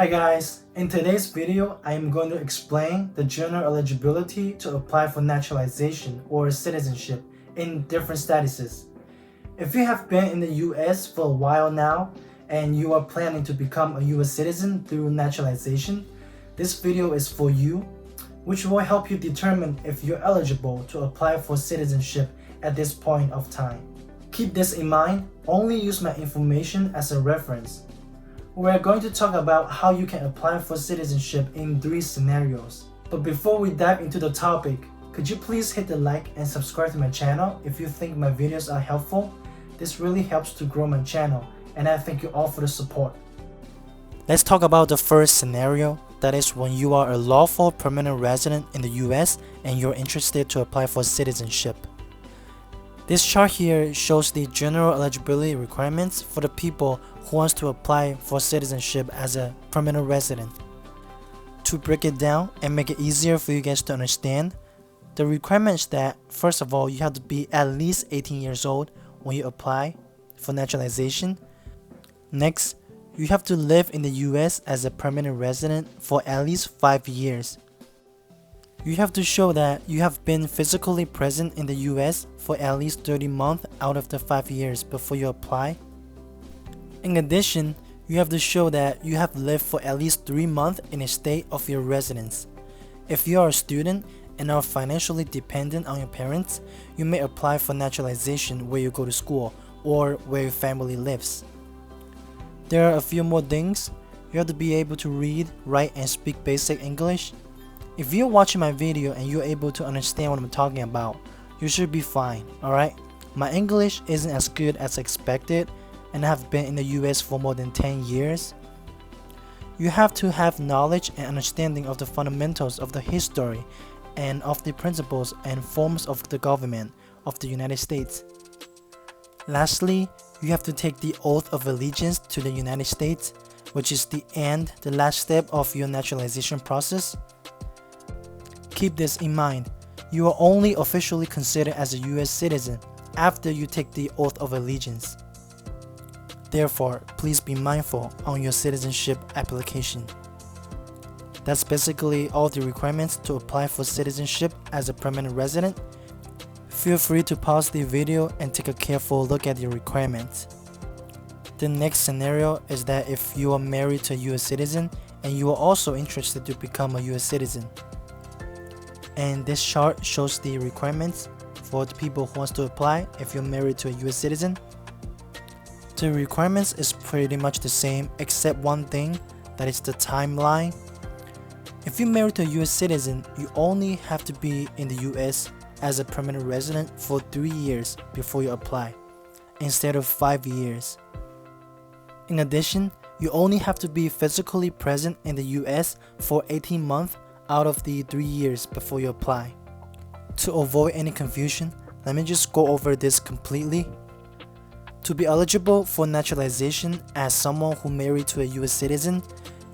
Hi guys, in today's video I am going to explain the general eligibility to apply for naturalization or citizenship in different statuses. If you have been in the US for a while now and you are planning to become a US citizen through naturalization, this video is for you, which will help you determine if you're eligible to apply for citizenship at this point of time. Keep this in mind, only use my information as a reference. We're going to talk about how you can apply for citizenship in 3 scenarios. But before we dive into the topic, could you please hit the like and subscribe to my channel if you think my videos are helpful? This really helps to grow my channel, and I thank you all for the support. Let's talk about the first scenario, that is when you are a lawful permanent resident in the US and you're interested to apply for citizenship. This chart here shows the general eligibility requirements for the people who wants to apply for citizenship as a permanent resident. To break it down and make it easier for you guys to understand, the requirements that first of all you have to be at least 18 years old when you apply for naturalization. Next, you have to live in the US as a permanent resident for at least 5 years. You have to show that you have been physically present in the US for at least 30 months out of the 5 years before you apply. In addition, you have to show that you have lived for at least 3 months in a state of your residence. If you are a student and are financially dependent on your parents, you may apply for naturalization where you go to school or where your family lives. There are a few more things. You have to be able to read, write, and speak basic English. If you're watching my video and you're able to understand what I'm talking about, you should be fine, alright? My English isn't as good as expected, and I have been in the US for more than 10 years. You have to have knowledge and understanding of the fundamentals of the history and of the principles and forms of the government of the United States. Lastly, you have to take the oath of allegiance to the United States, which is the last step of your naturalization process. Keep this in mind, you are only officially considered as a US citizen after you take the oath of allegiance. Therefore, please be mindful on your citizenship application. That's basically all the requirements to apply for citizenship as a permanent resident. Feel free to pause the video and take a careful look at your requirements. The next scenario is that if you are married to a US citizen and you are also interested to become a US citizen. And this chart shows the requirements for the people who wants to apply if you're married to a US citizen. The requirements is pretty much the same except one thing, that is the timeline. If you're married to a US citizen, you only have to be in the US as a permanent resident for 3 years before you apply, instead of 5 years. In addition, you only have to be physically present in the US for 18 months out of the 3 years before you apply. To avoid any confusion, let me just go over this completely. To be eligible for naturalization as someone who married to a US citizen,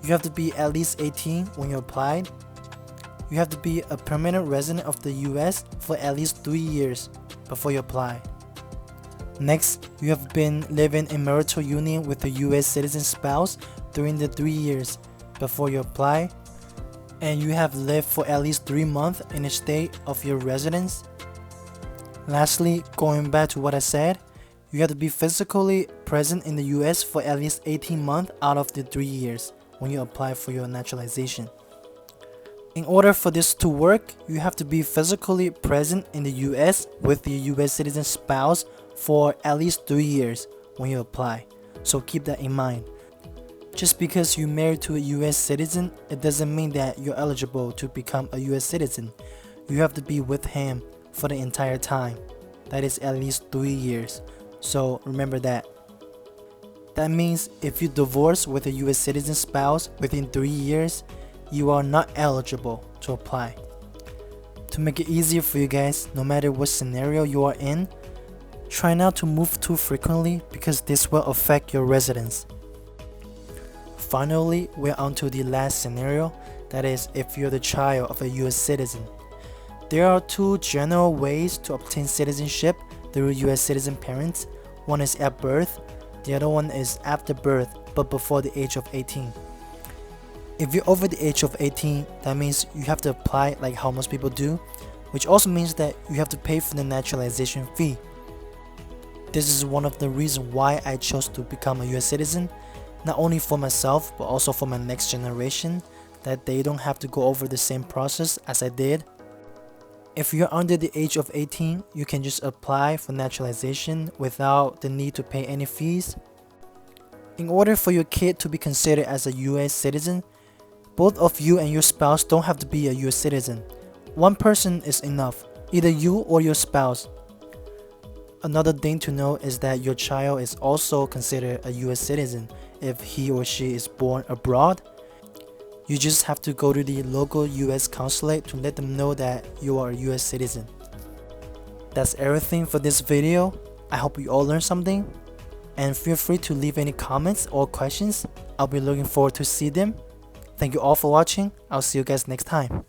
you have to be at least 18 when you applied. You have to be a permanent resident of the US for at least 3 years before you apply. Next, you have been living in marital union with a US citizen spouse during the 3 years before you apply, and you have lived for at least 3 months in a state of your residence. Lastly, going back to what I said, you have to be physically present in the US for at least 18 months out of the 3 years when you apply for your naturalization. In order for this to work, you have to be physically present in the US with your US citizen spouse for at least 3 years when you apply, so keep that in mind. Just because you're married to a US citizen, it doesn't mean that you're eligible to become a US citizen. You have to be with him for the entire time, that is at least 3 years, so remember that. That means if you divorce with a US citizen spouse within 3 years, you are not eligible to apply. To make it easier for you guys, no matter what scenario you are in, try not to move too frequently because this will affect your residence. Finally, we're on to the last scenario, that is if you're the child of a US citizen. There are 2 general ways to obtain citizenship through US citizen parents. One is at birth, the other one is after birth but before the age of 18. If you're over the age of 18, that means you have to apply like how most people do, which also means that you have to pay for the naturalization fee. This is one of the reasons why I chose to become a US citizen, not only for myself but also for my next generation, that they don't have to go over the same process as I did. If you're under the age of 18, you can just apply for naturalization without the need to pay any fees. In order for your kid to be considered as a US citizen, both of you and your spouse don't have to be a US citizen. One person is enough, either you or your spouse. Another thing to know is that your child is also considered a US citizen if he or she is born abroad. You just have to go to the local US consulate to let them know that you are a US citizen. That's everything for this video. I hope you all learned something. And feel free to leave any comments or questions. I'll be looking forward to see them. Thank you all for watching. I'll see you guys next time.